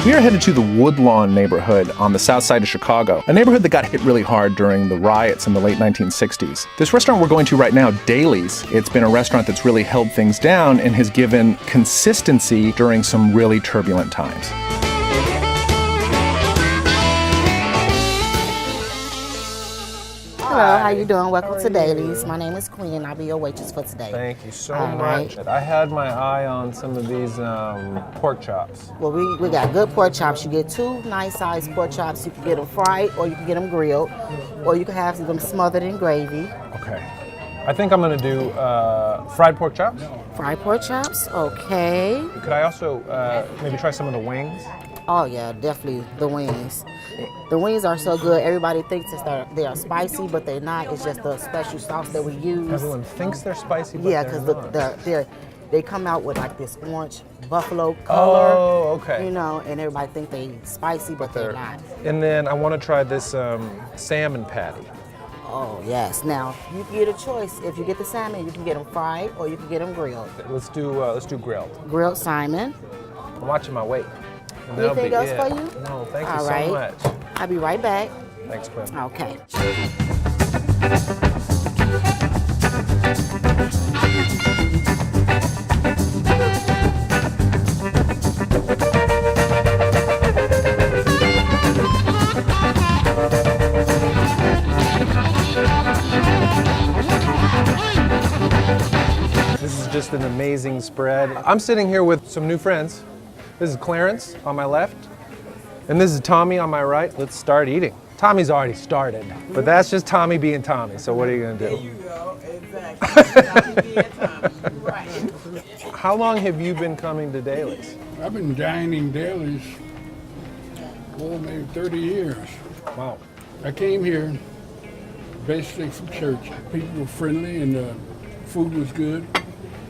We are headed to the Woodlawn neighborhood on the south side of Chicago, a neighborhood that got hit really hard during the riots in the late 1960s. This restaurant we're going to right now, Daley's, it's been a restaurant that's really held things down and has given consistency during some really turbulent times. Hello, how you doing? Welcome to Daley's. My name is Queen. I'll be your waitress for today. Thank you so much. Right. I had my eye on some of these pork chops. Well, we got good pork chops. You get two nice sized pork chops. You can get them fried or you can get them grilled or you can have them smothered in gravy. Okay. I think I'm going to do fried pork chops. Fried pork chops? Okay. Could I also maybe try some of the wings? Oh yeah, definitely the wings. The wings are so good. Everybody thinks they are spicy, but they're not. It's just the special sauce that we use. Everyone thinks they're spicy, but yeah, because they come out with like this orange buffalo color. Oh, okay. You know, and everybody thinks they spicy, but they're not. And then I want to try this salmon patty. Oh yes. Now you get a choice. If you get the salmon, you can get them fried or you can get them grilled. Let's do grilled. Grilled salmon. I'm watching my weight. Anything else for you? No, thank you so much. I'll be right back. Thanks, Quinn. Okay. This is just an amazing spread. I'm sitting here with some new friends. This is Clarence on my left, and this is Tommy on my right. Let's start eating. Tommy's already started, but that's just Tommy being Tommy, so what are you gonna do? There you go, exactly. Tommy being Tommy, right. How long have you been coming to Daley's? I've been dining Daley's for maybe 30 years. Wow. I came here basically from church. People were friendly and the food was good,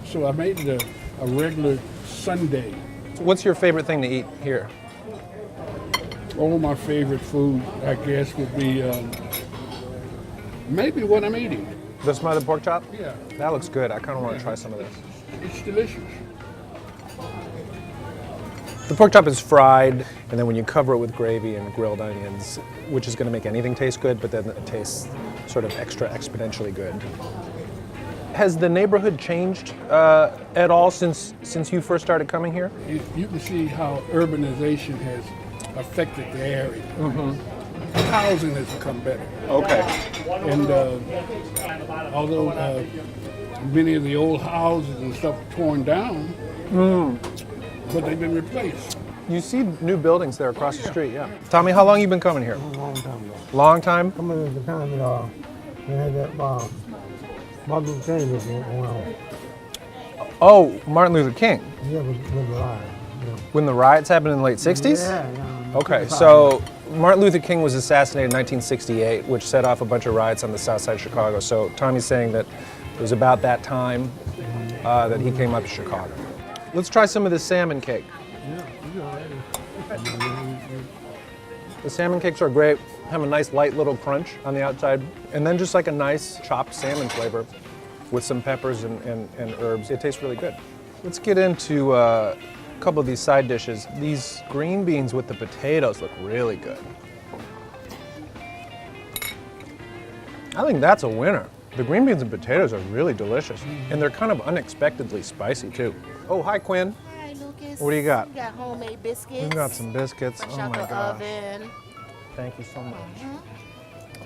so I made it a regular Sunday. What's your favorite thing to eat here? All my favorite food, I guess, would be maybe what I'm eating. The smothered pork chop? Yeah. That looks good. I kind of want to try some of this. It's delicious. The pork chop is fried, and then when you cover it with gravy and grilled onions, which is going to make anything taste good, but then it tastes sort of extra exponentially good. Has the neighborhood changed at all since you first started coming here? You can see how urbanization has affected the area. Mm-hmm. Housing has become better. Okay. And although many of the old houses and stuff are torn down, but they've been replaced. You see new buildings there across the street, yeah. Tommy, how long you been coming here? A long time ago. Long time? Coming at the time we had that Martin Luther King was around. Oh, Martin Luther King. Yeah, was alive. Yeah. When the riots happened in the late 60s? Yeah. Okay, so Martin Luther King was assassinated in 1968, which set off a bunch of riots on the south side of Chicago. So Tommy's saying that it was about that time that he came up to Chicago. Let's try some of this salmon cake. Yeah, you're ready. The salmon cakes are great, have a nice light little crunch on the outside, and then just like a nice chopped salmon flavor with some peppers and herbs. It tastes really good. Let's get into a couple of these side dishes. These green beans with the potatoes look really good. I think that's a winner. The green beans and potatoes are really delicious, and they're kind of unexpectedly spicy too. Oh, hi Quinn. Hi Lucas. What do you got? We got homemade biscuits. We've got some biscuits. Fresh Oh out my the gosh. oven. Thank you so much.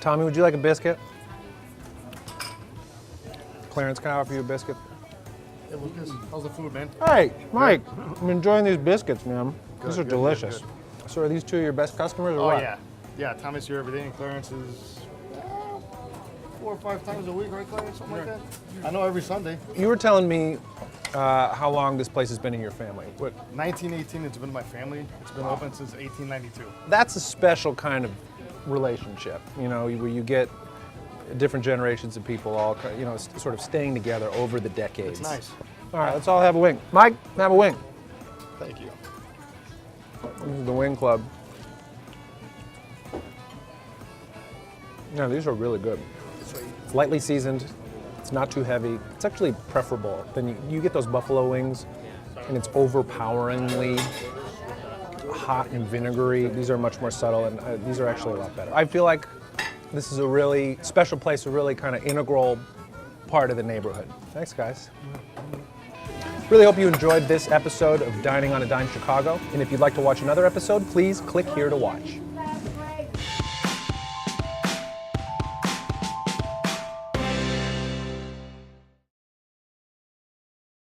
Tommy, would you like a biscuit? Clarence, can I offer you a biscuit? Hey Lucas, how's the food, man? Hey, Mike, I'm enjoying these biscuits, man. These are good, delicious. good, So are these two your best customers or Oh what? yeah. Yeah, Tommy's here every day and Clarence is 4 or 5 times a week, right Clarence? Something like that? I know every Sunday. You were telling me how long this place has been in your family. What? 1918, it's been my family. It's been open since 1892. That's a special kind of relationship, you know, where you get different generations of people all, you know, sort of staying together over the decades. It's nice. All right, let's all have a wing. Mike, have a wing. Thank you. This is the Wing Club. Yeah, these are really good. It's lightly seasoned. It's not too heavy. It's actually preferable. Then you get those buffalo wings, and it's overpoweringly hot and vinegary. These are much more subtle, and these are actually a lot better. I feel like this is a really special place, a really kind of integral part of the neighborhood. Thanks, guys. Really hope you enjoyed this episode of Dining on a Dime Chicago. And if you'd like to watch another episode, please click here to watch.